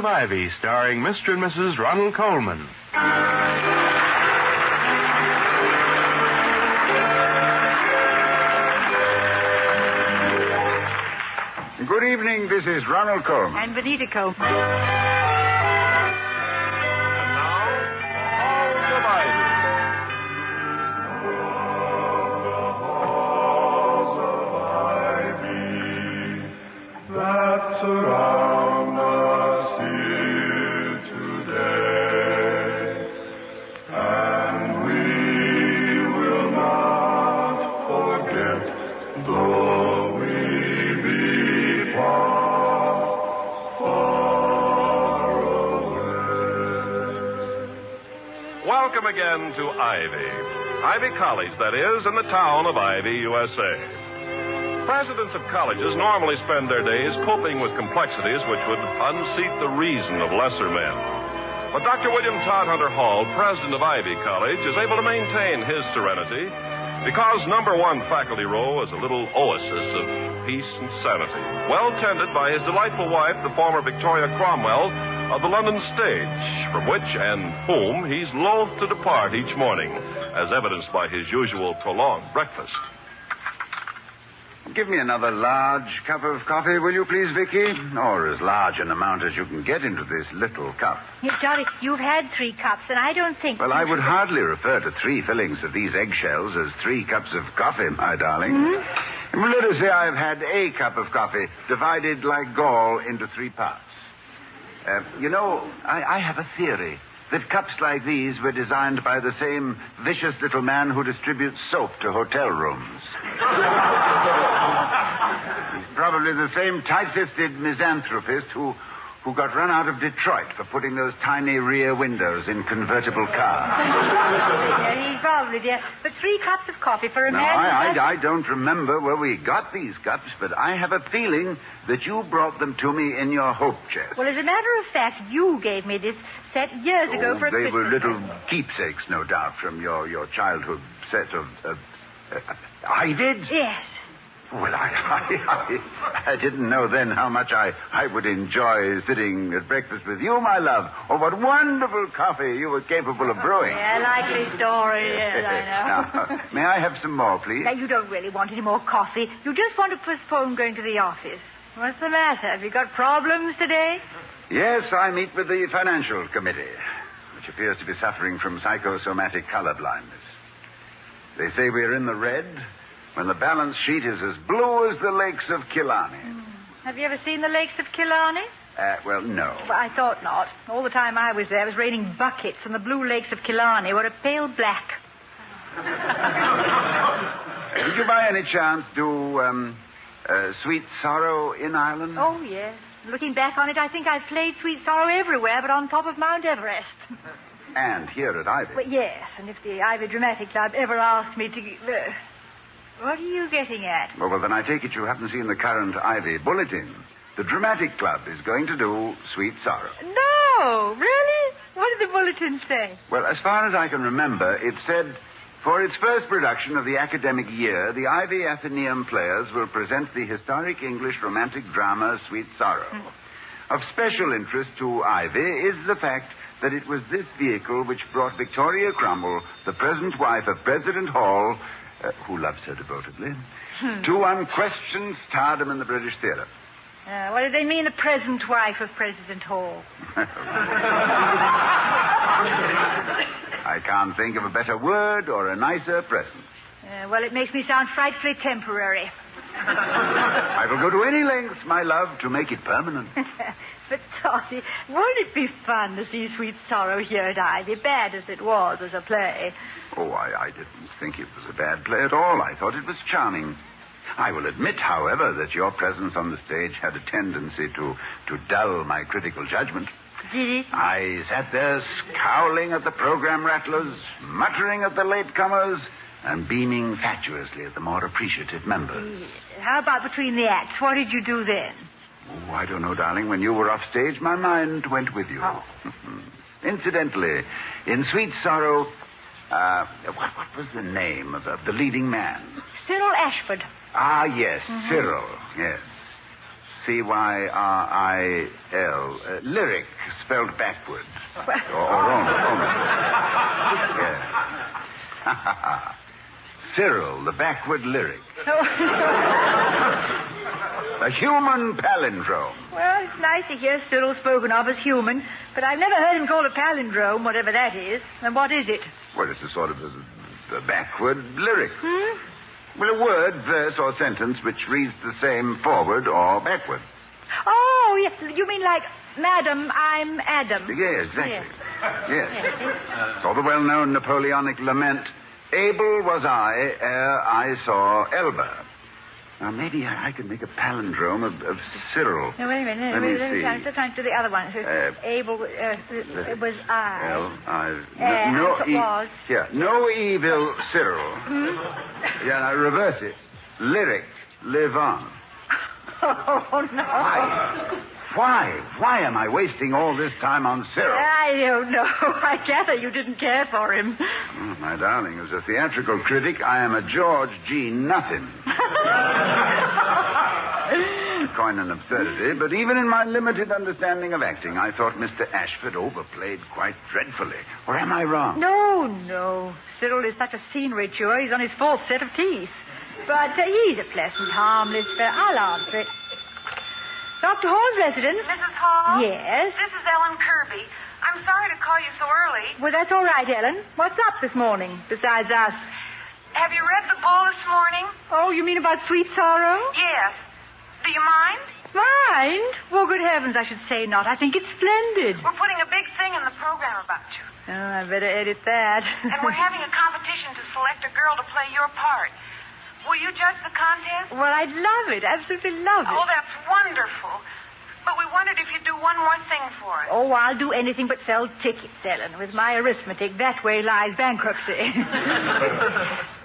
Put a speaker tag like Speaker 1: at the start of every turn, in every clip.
Speaker 1: of Ivy, starring Mr. and Mrs. Ronald Colman.
Speaker 2: Good evening, this is Ronald Colman.
Speaker 3: And Benita Hume.
Speaker 4: Welcome again to Ivy College, that is, in the town of Ivy, USA. Presidents of colleges normally spend their days coping with complexities which would unseat the reason of lesser men. But Dr. William Todhunter Hall, president of Ivy College, is able to maintain his serenity because number one faculty row is a little oasis of peace and sanity, well tended by his delightful wife, the former Victoria Cromwell of the London stage, from which and whom he's loath to depart each morning, as evidenced by his usual prolonged breakfast.
Speaker 2: Give me another large cup of coffee, will you please, Vicky? Or as large an amount as you can get into this little cup.
Speaker 3: Yes, Johnny, you've had 3 cups, and I don't think...
Speaker 2: Well, I would hardly refer to 3 fillings of these eggshells as 3 cups of coffee, my darling. Mm-hmm. Well, let us say I've had a cup of coffee divided like gall into 3 parts. I have a theory that cups like these were designed by the same vicious little man who distributes soap to hotel rooms. Probably the same tight-fisted misanthropist who got run out of Detroit for putting those tiny rear windows in convertible cars.
Speaker 3: Yeah, he probably did. But 3 cups of coffee for a man...
Speaker 2: I don't remember where we got these cups, but I have a feeling that you brought them to me in your hope chest.
Speaker 3: Well, as a matter of fact, you gave me this set years ago for a Christmas.
Speaker 2: They were little keepsakes, no doubt, from your childhood set of... I did?
Speaker 3: Yes.
Speaker 2: Well, I didn't know then how much I would enjoy sitting at breakfast with you, my love. Oh, what wonderful coffee you were capable of brewing.
Speaker 3: Yeah, likely story, yes, I know.
Speaker 2: Now, may I have some more, please?
Speaker 3: Now, you don't really want any more coffee. You just want to postpone going to the office. What's the matter? Have you got problems today?
Speaker 2: Yes, I meet with the financial committee, which appears to be suffering from psychosomatic color blindness. They say we're in the red when the balance sheet is as blue as the lakes of Killarney.
Speaker 3: Have you ever seen the lakes of Killarney?
Speaker 2: Well, no.
Speaker 3: Well, I thought not. All the time I was there, it was raining buckets, and the blue lakes of Killarney were a pale black.
Speaker 2: Did you by any chance do Sweet Sorrow in Ireland?
Speaker 3: Oh, yes. Looking back on it, I think I've played Sweet Sorrow everywhere but on top of Mount Everest.
Speaker 2: And here at Ivy?
Speaker 3: Well, yes, and if the Ivy Dramatic Club ever asked me to... What are you getting at?
Speaker 2: Well, then I take it you haven't seen the current Ivy Bulletin. The Dramatic Club is going to do Sweet Sorrow.
Speaker 3: No, really? What did the bulletin say?
Speaker 2: Well, as far as I can remember, it said, for its first production of the academic year, the Ivy Athenaeum Players will present the historic English romantic drama Sweet Sorrow. Of special interest to Ivy is the fact that it was this vehicle which brought Victoria Cromwell, the present wife of President Hall, who loves her devotedly, to unquestioned stardom in the British theatre.
Speaker 3: What do they mean, the present wife of President Hall?
Speaker 2: I can't think of a better word or a nicer present.
Speaker 3: Well, it makes me sound frightfully temporary.
Speaker 2: I will go to any lengths, my love, to make it permanent.
Speaker 3: But, Toddy, won't it be fun to see Sweet Sorrow here at Ivy, bad as it was as a play?
Speaker 2: Oh, I didn't think it was a bad play at all. I thought it was charming. I will admit, however, that your presence on the stage had a tendency to dull my critical judgment.
Speaker 3: Did it?
Speaker 2: I sat there scowling at the program rattlers, muttering at the latecomers, and beaming fatuously at the more appreciative members.
Speaker 3: How about between the acts? What did you do then?
Speaker 2: Oh, I don't know, darling. When you were off stage, my mind went with you.
Speaker 3: Oh.
Speaker 2: Incidentally, in Sweet Sorrow, what was the name of the leading man?
Speaker 3: Cyril Ashford.
Speaker 2: Ah, yes, Cyril, yes. Cyril. Lyric, spelled backward. Or almost. Yes. Cyril, the backward lyric. A human palindrome.
Speaker 3: Well, it's nice to hear Cyril spoken of as human, but I've never heard him called a palindrome, whatever that is. And what is it?
Speaker 2: Well, it's a sort of a backward lyric. Well, a word, verse, or sentence which reads the same forward or backwards.
Speaker 3: Oh, yes. You mean like, Madam, I'm Adam.
Speaker 2: Yes, exactly. Yes. Or the well-known Napoleonic lament, Able was I ere I saw Elba. Now, maybe I could make a palindrome of Cyril.
Speaker 3: No, wait a minute.
Speaker 2: Let me see.
Speaker 3: I'm still trying to do the other one. Able, it was I.
Speaker 2: Was. Yeah, no evil Cyril. Yeah, now reverse it. Lyric, live on.
Speaker 3: Oh, no.
Speaker 2: Why am I wasting all this time on Cyril?
Speaker 3: I don't know. I gather you didn't care for him.
Speaker 2: Oh, my darling, as a theatrical critic, I am a George G. Nothing. Coin an absurdity, but even in my limited understanding of acting, I thought Mr. Ashford overplayed quite dreadfully. Or am I wrong?
Speaker 3: No. Cyril is such a scenery chewer. He's on his fourth set of teeth. But he's a pleasant, harmless fellow. I'll answer it. Dr. Hall's residence?
Speaker 5: Mrs. Hall?
Speaker 3: Yes?
Speaker 5: This is Ellen Kirby. I'm sorry to call you so early.
Speaker 3: Well, that's all right, Ellen. What's up this morning, besides us?
Speaker 5: Have you read the bull this morning?
Speaker 3: Oh, you mean about Sweet Sorrow?
Speaker 5: Yes. Do you mind?
Speaker 3: Mind? Well, good heavens, I should say not. I think it's splendid.
Speaker 5: We're putting a big thing in the program about you.
Speaker 3: Oh, I better edit that.
Speaker 5: And we're having a competition to select a girl to play your part. Will you judge the contest?
Speaker 3: Well, I'd love it. Absolutely love it.
Speaker 5: Oh, that's wonderful. But we wondered if you'd do one more thing for us.
Speaker 3: Oh, I'll do anything but sell tickets, Ellen. With my arithmetic, that way lies bankruptcy.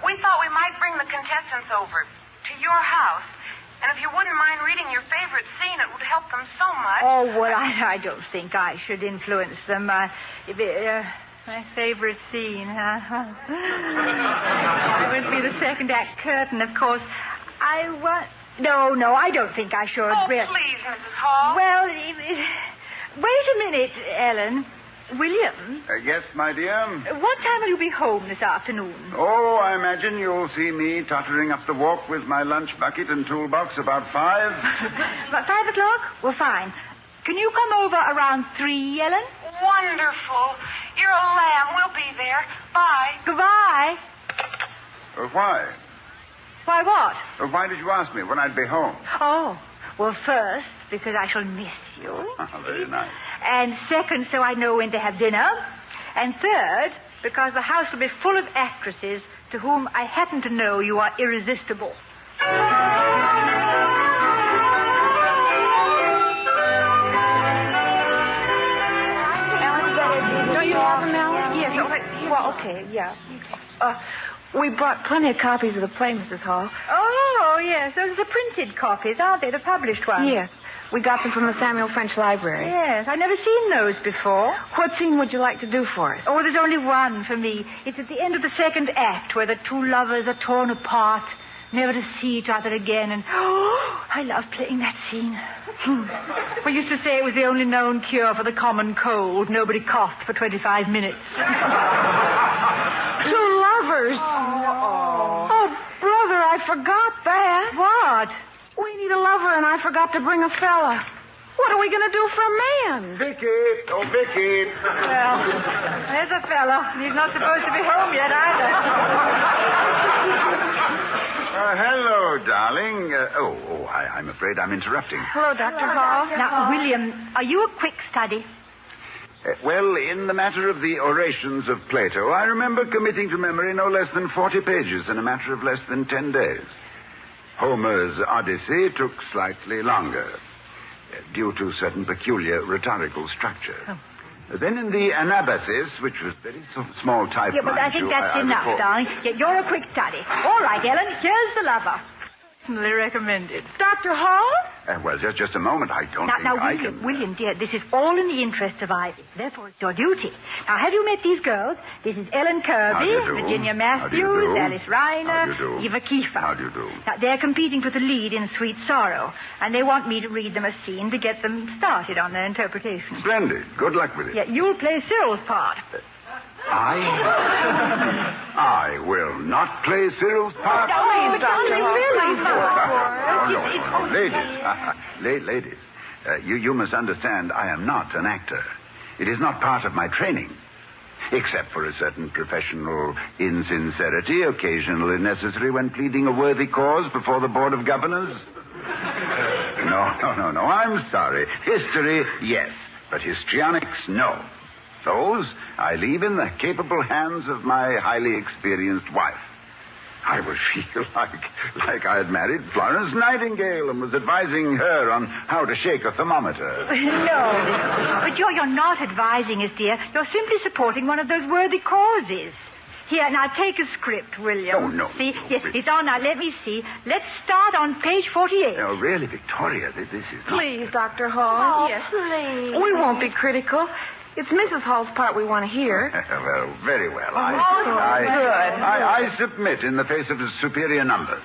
Speaker 5: We thought we might bring the contestants over to your house. And if you wouldn't mind reading your favorite scene, it would help them so much.
Speaker 3: Oh, well, I don't think I should influence them. My favorite scene, huh? It would be the second act curtain, of course. No, I don't think I should.
Speaker 5: Oh, please, Mrs. Hall.
Speaker 3: Well, wait a minute, Ellen. William?
Speaker 2: Yes, my dear?
Speaker 3: What time will you be home this afternoon?
Speaker 2: Oh, I imagine you'll see me tottering up the walk with my lunch bucket and toolbox about 5.
Speaker 3: About 5 o'clock? Well, fine. Can you come over around 3, Ellen?
Speaker 5: Wonderful. You're a lamb. We'll be there. Bye.
Speaker 3: Goodbye.
Speaker 2: Why?
Speaker 3: Why what?
Speaker 2: Why did you ask me when I'd be home?
Speaker 3: Oh, well, first, because I shall miss you.
Speaker 2: Oh, very nice.
Speaker 3: And second, so I know when to have dinner. And third, because the house will be full of actresses to whom I happen to know you are irresistible.
Speaker 6: Don't you have them, Ellen?
Speaker 3: Yes.
Speaker 6: Well, okay, yeah. We brought plenty of copies of the play, Mrs. Hall.
Speaker 3: Oh, yes. Those are the printed copies, aren't they? The published ones.
Speaker 6: Yes. We got them from the Samuel French Library.
Speaker 3: Yes. I've never seen those before.
Speaker 6: What scene would you like to do for us?
Speaker 3: Oh, there's only one for me. It's at the end of the second act where the two lovers are torn apart, never to see each other again. And, I love playing that scene. We used to say it was the only known cure for the common cold. Nobody coughed for 25 minutes.
Speaker 6: Two lovers. Oh, brother, I forgot that.
Speaker 3: What?
Speaker 6: We need a lover, and I forgot to bring a fella. What are we going to do for a man?
Speaker 2: Vicky. Oh, Vicky.
Speaker 3: Well, there's a fellow. He's not supposed to be home yet either.
Speaker 2: Hello, darling. I'm afraid I'm interrupting.
Speaker 6: Hello, Dr. Hall.
Speaker 3: Now, William, are you a quick study?
Speaker 2: Well, in the matter of the orations of Plato, I remember committing to memory no less than 40 pages in a matter of less than 10 days. Homer's Odyssey took slightly longer, due to certain peculiar rhetorical structure.
Speaker 3: Oh.
Speaker 2: Then in the Anabasis, which was very small type...
Speaker 3: Yeah, but I think that's enough, darling. You're a quick study. All right, Ellen, here's the lover. personally recommended.
Speaker 6: Dr. Hall?
Speaker 2: Well, just a moment. I don't think I can...
Speaker 3: William, dear, this is all in the interest of Ivy. Therefore, it's your duty. Now, have you met these girls? This is Ellen Kirby, Virginia Matthews, Alice Reiner, Eva Kiefer.
Speaker 2: How do you do?
Speaker 3: Now, they're competing for the lead in Sweet Sorrow, and they want me to read them a scene to get them started on their interpretation.
Speaker 2: Splendid. Good luck with it.
Speaker 3: Yeah, you'll play Cyril's part.
Speaker 2: I will not play Cyril's part.
Speaker 6: Please, Dr. Hall.
Speaker 2: No. Ladies, you must understand I am not an actor. It is not part of my training. Except for a certain professional insincerity, occasionally necessary when pleading a worthy cause before the Board of Governors. No. I'm sorry. History, yes. But histrionics, no. Those I leave in the capable hands of my highly experienced wife. I would feel like I had married Florence Nightingale and was advising her on how to shake a thermometer.
Speaker 3: No, but you're not advising us, dear. You're simply supporting one of those worthy causes. Here, now take a script, William.
Speaker 2: Oh, no.
Speaker 3: See? Yes, it's on now. Let me see. Let's start on page 48.
Speaker 2: Oh, really, Victoria, this is not...
Speaker 6: Please, Dr. Hall.
Speaker 3: Oh, yes.
Speaker 6: Please. We won't be critical. It's Mrs. Hall's part we want to hear.
Speaker 2: Well, very well.
Speaker 6: Good.
Speaker 2: I submit in the face of superior numbers.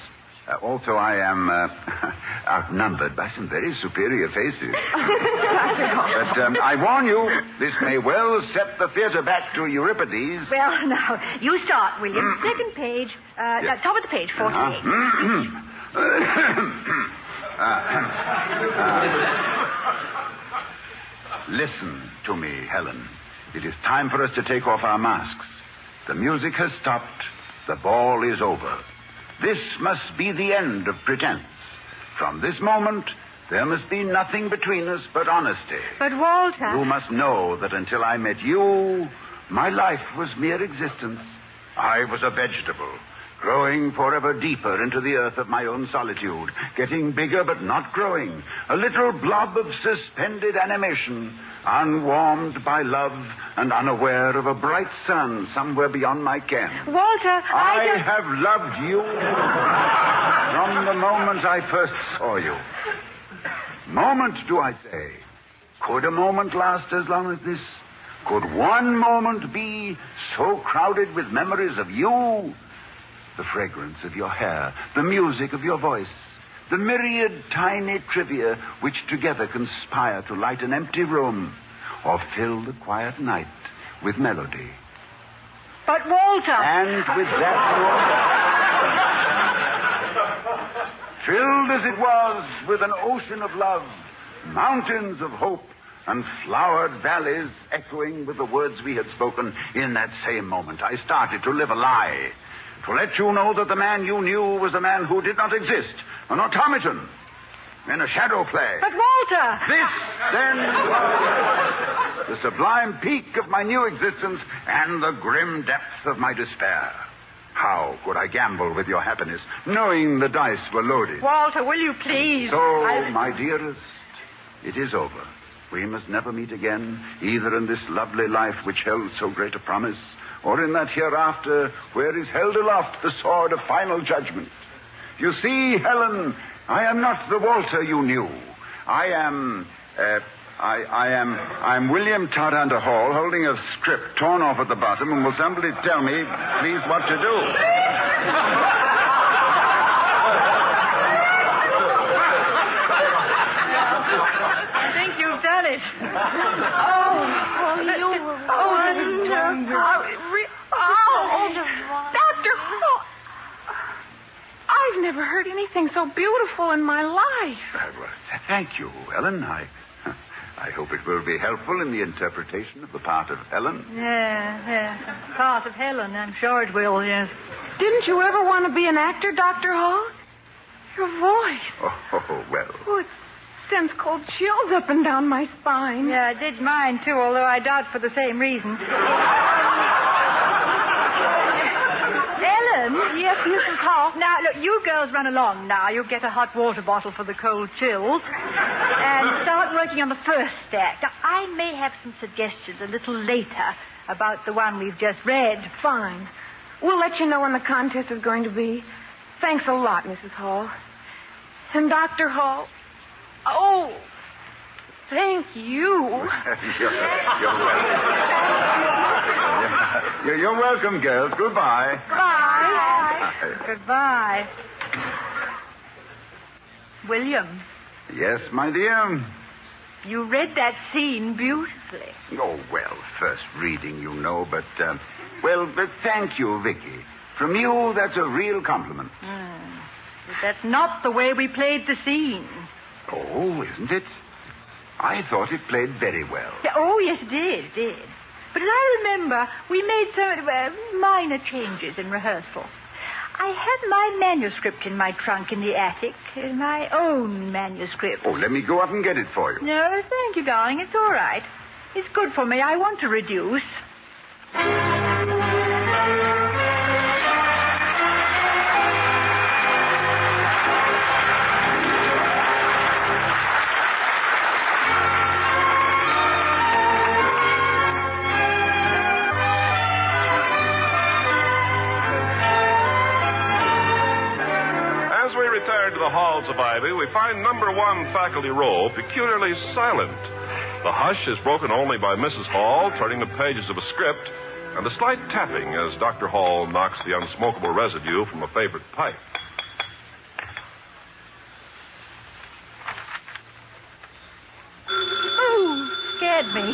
Speaker 2: Also, I am outnumbered by some very superior faces. But I warn you, this may well set the theater back to Euripides.
Speaker 3: Well, now, you start, William. Second page, top of the page, 48.
Speaker 2: Listen to me, Helen. It is time for us to take off our masks. The music has stopped. The ball is over. This must be the end of pretense. From this moment, there must be nothing between us but honesty.
Speaker 3: But, Walter...
Speaker 2: You must know that until I met you, my life was mere existence. I was a vegetable, growing forever deeper into the earth of my own solitude, getting bigger but not growing, a little blob of suspended animation, unwarmed by love and unaware of a bright sun somewhere beyond my ken.
Speaker 3: Walter,
Speaker 2: I have loved you from the moment I first saw you. Moment, do I say? Could a moment last as long as this? Could one moment be so crowded with memories of you? The fragrance of your hair, the music of your voice, the myriad tiny trivia which together conspire to light an empty room or fill the quiet night with melody.
Speaker 3: But, Walter...
Speaker 2: And with that moment, filled as it was with an ocean of love, mountains of hope, and flowered valleys echoing with the words we had spoken, in that same moment I started to live a lie. To let you know that the man you knew was a man who did not exist, an automaton, in a shadow play.
Speaker 3: But, Walter...
Speaker 2: This, then, was the sublime peak of my new existence and the grim depth of my despair. How could I gamble with your happiness, knowing the dice were loaded?
Speaker 3: Walter, will you please...
Speaker 2: So, my dearest, it is over. We must never meet again, either in this lovely life which held so great a promise, or in that hereafter where is held aloft the sword of final judgment. You see, Helen, I am not the Walter you knew. I'm William Todhunter Hall, holding a script torn off at the bottom, and will somebody tell me, please, what to do?
Speaker 3: I think you've done it.
Speaker 6: Dr. Hall. I've never heard anything so beautiful in my life.
Speaker 2: Well, thank you, Helen. I hope it will be helpful in the interpretation of the part of Helen.
Speaker 3: Yeah. Part of Helen, I'm sure it will, yes.
Speaker 6: Didn't you ever want to be an actor, Dr. Hall? Your voice.
Speaker 2: Oh, well.
Speaker 6: Oh, it sends cold chills up and down my spine.
Speaker 3: Yeah, I did mine, too, although I doubt for the same reason. Ellen?
Speaker 6: Yes, Mrs. Hall.
Speaker 3: Now, look, you girls run along now. You get a hot water bottle for the cold chills. And start working on the first act. Now, I may have some suggestions a little later about the one we've just read.
Speaker 6: Fine. We'll let you know when the contest is going to be. Thanks a lot, Mrs. Hall. And Dr. Hall. Oh, thank you.
Speaker 2: You're welcome, girls. Goodbye.
Speaker 3: Bye. Goodbye. William.
Speaker 2: Yes, my dear.
Speaker 3: You read that scene beautifully.
Speaker 2: Oh, well, first reading, you know, but thank you, Vicky. From you, that's a real compliment.
Speaker 3: But that's not the way we played the scene.
Speaker 2: Oh, isn't it? I thought it played very well.
Speaker 3: Yeah, oh, yes, it did. But as I remember, we made some minor changes in rehearsal. I had my manuscript in my trunk in the attic. My own manuscript.
Speaker 2: Oh, let me go up and get it for you.
Speaker 3: No, thank you, darling. It's all right. It's good for me. I want to reduce.
Speaker 4: To the halls of Ivy, we find number 1 faculty row peculiarly silent. The hush is broken only by Mrs. Hall turning the pages of a script and a slight tapping as Dr. Hall knocks the unsmokable residue from a favorite pipe.
Speaker 3: Oh, scared me.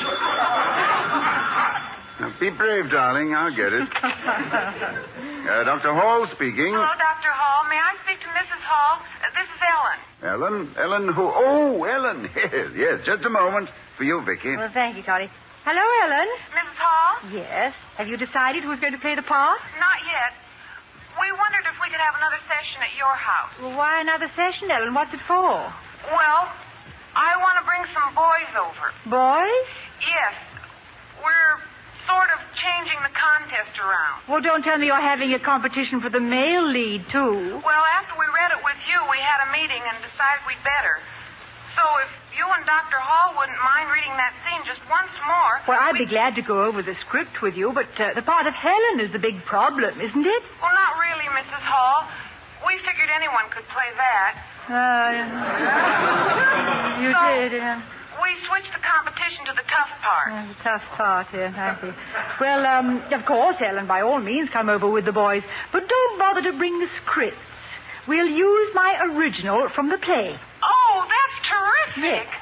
Speaker 2: Now, be brave, darling. I'll get it. Dr. Hall speaking.
Speaker 5: Hello, Dr. Hall. May I speak to Mrs. Hall? This is Ellen.
Speaker 2: Ellen who? Oh, Ellen. Yes, just a moment. For you, Vicky.
Speaker 3: Well, thank you, Toddy. Hello, Ellen.
Speaker 5: Mrs. Hall?
Speaker 3: Yes. Have you decided who's going to play the part?
Speaker 5: Not yet. We wondered if we could have another session at your house.
Speaker 3: Well, why another session, Ellen? What's it for?
Speaker 5: Well, I want to bring some boys over.
Speaker 3: Boys?
Speaker 5: Yes. We're sort of changing the contest around.
Speaker 3: Well, don't tell me you're having a competition for the male lead, too.
Speaker 5: Well, after we read it with you, we had a meeting and decided we'd better. So if you and Dr. Hall wouldn't mind reading that scene just once more...
Speaker 3: Well, I'd be glad to go over the script with you, but the part of Helen is the big problem, isn't it?
Speaker 5: Well, not really, Mrs. Hall. We figured anyone could play that.
Speaker 3: You did,
Speaker 5: We switched the competition to the tough part.
Speaker 3: The tough part, yes, I see. Well, of course, Ellen, by all means, come over with the boys. But don't bother to bring the scripts. We'll use my original from the play.
Speaker 5: Oh, that's terrific.
Speaker 3: Yes.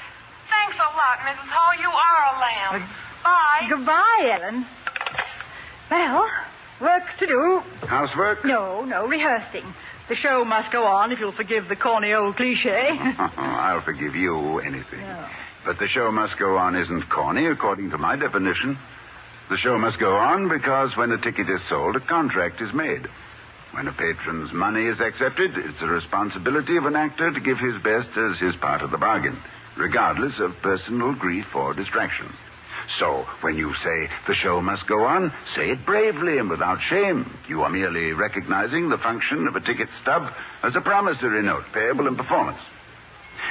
Speaker 5: Thanks a lot, Mrs. Hall. You are a lamb. Bye.
Speaker 3: Goodbye, Ellen. Well, work to do.
Speaker 2: Housework?
Speaker 3: No, rehearsing. The show must go on, if you'll forgive the corny old cliche.
Speaker 2: I'll forgive you anything.
Speaker 3: No.
Speaker 2: But the show must go on isn't corny, according to my definition. The show must go on because when a ticket is sold, a contract is made. When a patron's money is accepted, it's the responsibility of an actor to give his best as his part of the bargain, regardless of personal grief or distraction. So, when you say the show must go on, say it bravely and without shame. You are merely recognizing the function of a ticket stub as a promissory note payable in performance.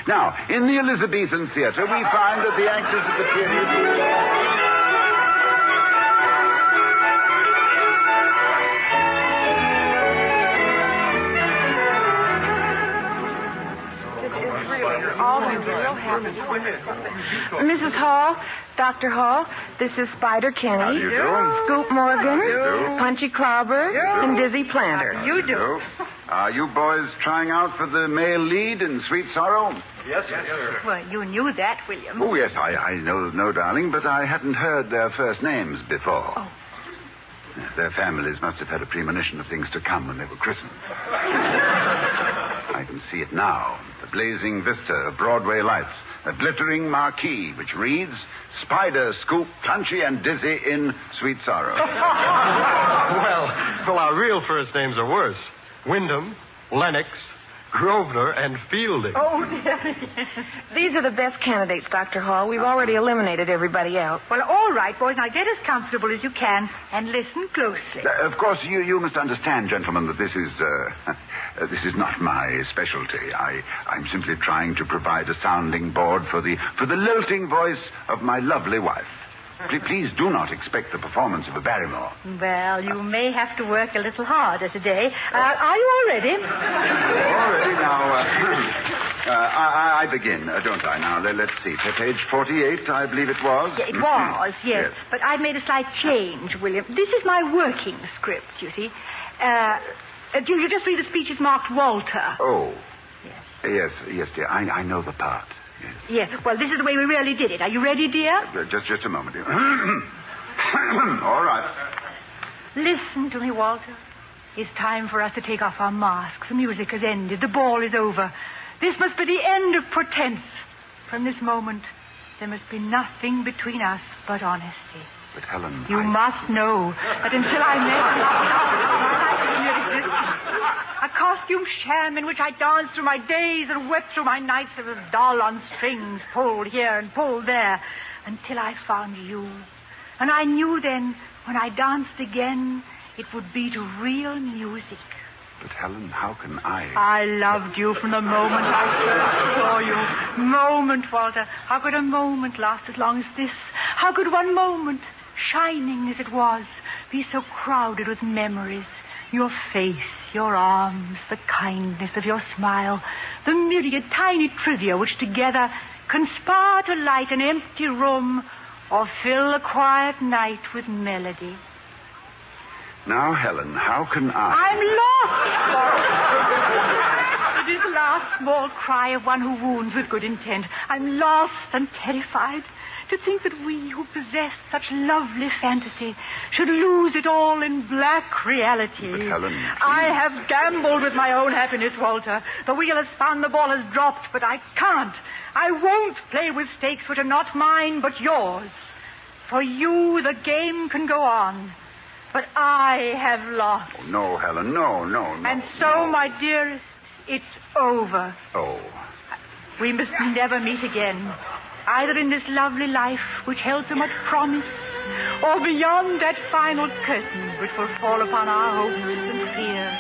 Speaker 2: Now, in the Elizabethan theater, we find that the actors of the period...
Speaker 6: Mrs. Hall, Dr. Hall, this is Spider Kenny.
Speaker 2: How do you do?
Speaker 6: Scoop Morgan.
Speaker 2: How do you do?
Speaker 6: Punchy Clobber. And Dizzy Planter.
Speaker 3: You do.
Speaker 2: Are you boys trying out for the male lead in Sweet Sorrow?
Speaker 7: Yes, sir.
Speaker 3: Well, you knew that, William.
Speaker 2: Oh, yes, I know, darling, but I hadn't heard their first names before.
Speaker 3: Oh.
Speaker 2: Their families must have had a premonition of things to come when they were christened. I can see it now. The blazing vista of Broadway lights. A glittering marquee which reads, Spider, Scoop, Punchy, and Dizzy in Sweet Sorrow.
Speaker 7: Well, our real first names are worse. Wyndham, Lennox, Grosvenor, and Fielding.
Speaker 3: Oh, dear.
Speaker 6: These are the best candidates, Dr. Hall. We've already eliminated everybody else.
Speaker 3: Well, all right, boys. Now get as comfortable as you can and listen closely.
Speaker 2: Of course, you must understand, gentlemen, that this is not my specialty. I'm simply trying to provide a sounding board for the lilting voice of my lovely wife. Please do not expect the performance of a Barrymore.
Speaker 3: Well, you may have to work a little harder today. Are you all ready?
Speaker 2: All ready now. I begin, don't I? Now, let's see. Page 48, I believe it was.
Speaker 3: Yeah, it was, yes. But I've made a slight change, William. This is my working script, you see. You just read the speeches marked Walter.
Speaker 2: Oh.
Speaker 3: Yes.
Speaker 2: Yes, dear. I know the part. Yes.
Speaker 3: Yeah, well, this is the way we really did it. Are you ready, dear?
Speaker 2: Just a moment, dear. All right.
Speaker 3: Listen to me, Walter. It's time for us to take off our masks. The music has ended. The ball is over. This must be the end of pretense. From this moment, there must be nothing between us but honesty.
Speaker 2: But, Helen,
Speaker 3: You must know that until I met a costume sham in which I danced through my days and wept through my nights as a doll on strings, pulled here and pulled there, until I found you. And I knew then, when I danced again, it would be to real music.
Speaker 2: But, Helen, how can I...
Speaker 3: I loved you from the moment I first saw you. Moment, Walter. How could a moment last as long as this? How could one moment, shining as it was, be so crowded with memories? Your face, your arms, the kindness of your smile, the myriad tiny trivia which together conspire to light an empty room or fill a quiet night with melody.
Speaker 2: Now, Helen, how can I...
Speaker 3: I'm lost! It is the last small cry of one who wounds with good intent. I'm lost and terrified to think that we who possess such lovely fantasy should lose it all in black reality.
Speaker 2: But, Helen, please.
Speaker 3: I have gambled with my own happiness, Walter. The wheel has spun, the ball has dropped, but I can't. I won't play with stakes which are not mine, but yours. For you, the game can go on. But I have lost.
Speaker 2: Oh, no, Helen, no.
Speaker 3: And so, my dearest, it's over.
Speaker 2: Oh.
Speaker 3: We must never meet again, either in this lovely life which held so much promise, or beyond that final curtain which will fall upon our hopes and fears.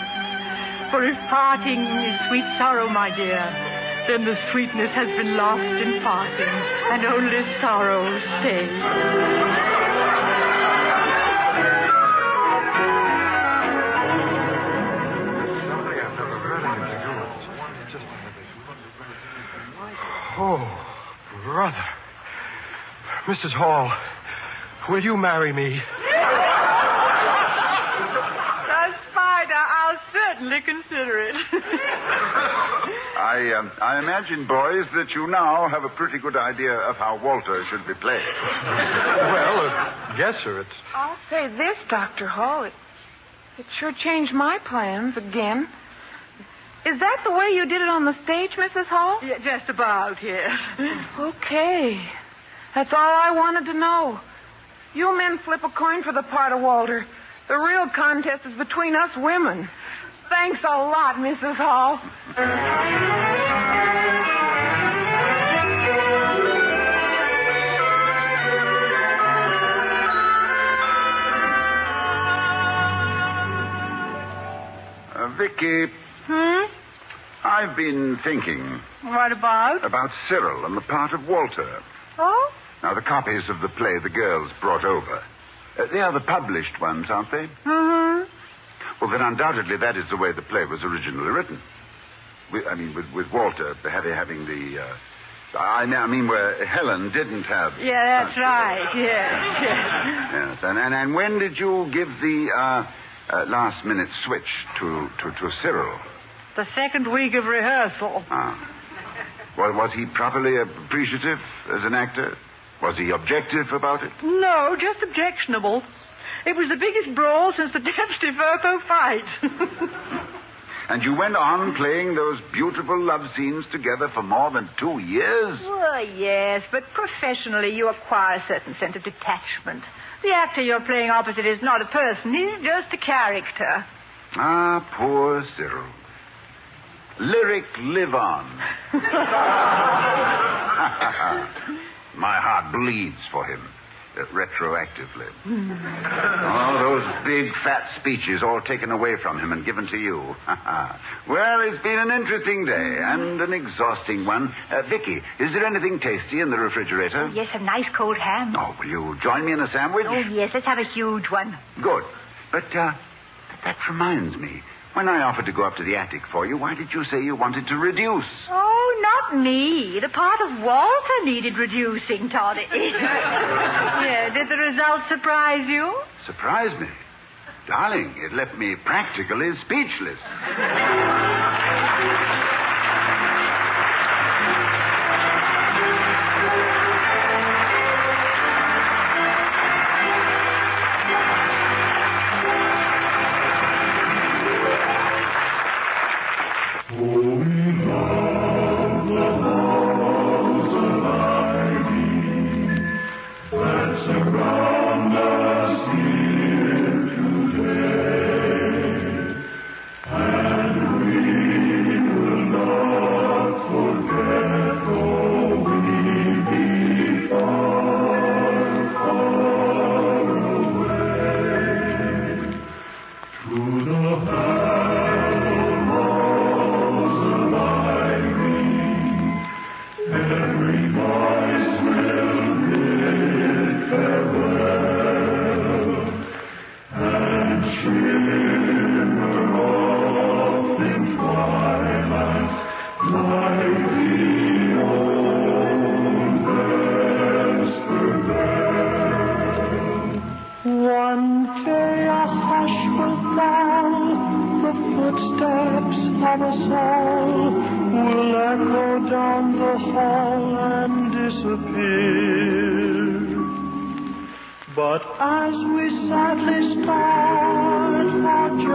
Speaker 3: For if parting is sweet sorrow, my dear, then the sweetness has been lost in parting, and only sorrow stays.
Speaker 7: Oh, brother. Mrs. Hall, will you marry me?
Speaker 3: That's fine. I'll certainly consider it.
Speaker 2: I imagine, boys, that you now have a pretty good idea of how Walter should be played.
Speaker 7: Well, yes, sir. It's...
Speaker 6: I'll say this, Dr. Hall. It sure changed my plans again. Is that the way you did it on the stage, Mrs. Hall?
Speaker 3: Yeah, just about, yes.
Speaker 6: Okay. That's all I wanted to know. You men flip a coin for the part of Walter. The real contest is between us women. Thanks a lot, Mrs. Hall.
Speaker 2: Vicky. I've been thinking.
Speaker 3: What about?
Speaker 2: About Cyril and the part of Walter.
Speaker 3: Oh?
Speaker 2: Now, the copies of the play the girls brought over. They are the published ones, aren't they?
Speaker 3: Mm-hmm.
Speaker 2: Well, then undoubtedly that is the way the play was originally written. With Walter having the... I mean, where Helen didn't have...
Speaker 3: Yeah, that's right. Yes.
Speaker 2: Yes. And when did you give the last-minute switch to Cyril?
Speaker 3: The second week of rehearsal.
Speaker 2: Ah. Well, was he properly appreciative as an actor? Was he objective about it?
Speaker 3: No, just objectionable. It was the biggest brawl since the Deputy Verpo fight.
Speaker 2: And you went on playing those beautiful love scenes together for more than 2 years?
Speaker 3: Well, yes, but professionally you acquire a certain sense of detachment. The actor you're playing opposite is not a person. He's just a character.
Speaker 2: Ah, poor Cyril. Lyric live on. My heart bleeds for him. retroactively. All those big, fat speeches all taken away from him and given to you. Well, it's been an interesting day and an exhausting one. Vicky, is there anything tasty in the refrigerator?
Speaker 3: Oh, yes, a nice cold ham.
Speaker 2: Oh, will you join me in a sandwich?
Speaker 3: Oh, yes, let's have a huge one.
Speaker 2: Good. But that reminds me. When I offered to go up to the attic for you, why did you say you wanted to reduce?
Speaker 3: Oh, not me. The part of Walter needed reducing, Toddy. Yeah, did the result surprise you?
Speaker 2: Surprise me? Darling, it left me practically speechless.
Speaker 8: But as we sadly start for